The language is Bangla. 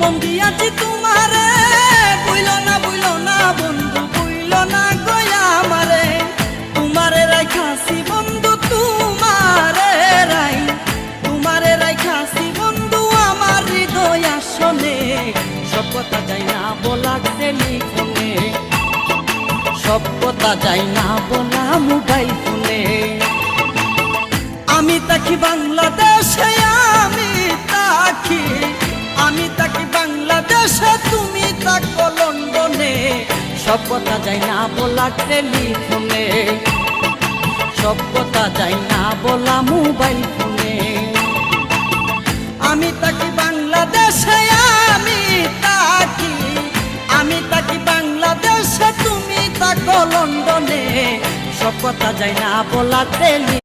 মন দিয়াছি তোমারে, বুইলো না বন্ধু, বুইলো না গয়া আমারে। তোমারে রাইখাছি বন্ধু, তোমারে রাইখাছি বন্ধু আমার হৃদয় আসনে। সব কথা যাই না বলা টেলিফোনে, সব কথা যাই না বলা মোবাইল ফোনে। আমি তাকি বাংলাদেশে, আমি তাকি বাংলাদেশে, তুমি থাকো লন্ডনে। সব কথা যাই না বলা টেলিফোনে, সব কথা যাই না বলা মোবাইল ফোনে। আমি তাকি বাংলাদেশে, আমি তাকি বাংলাদেশে, তুমি থাকো লন্ডনে। সব কথা যাই না বলা টেলি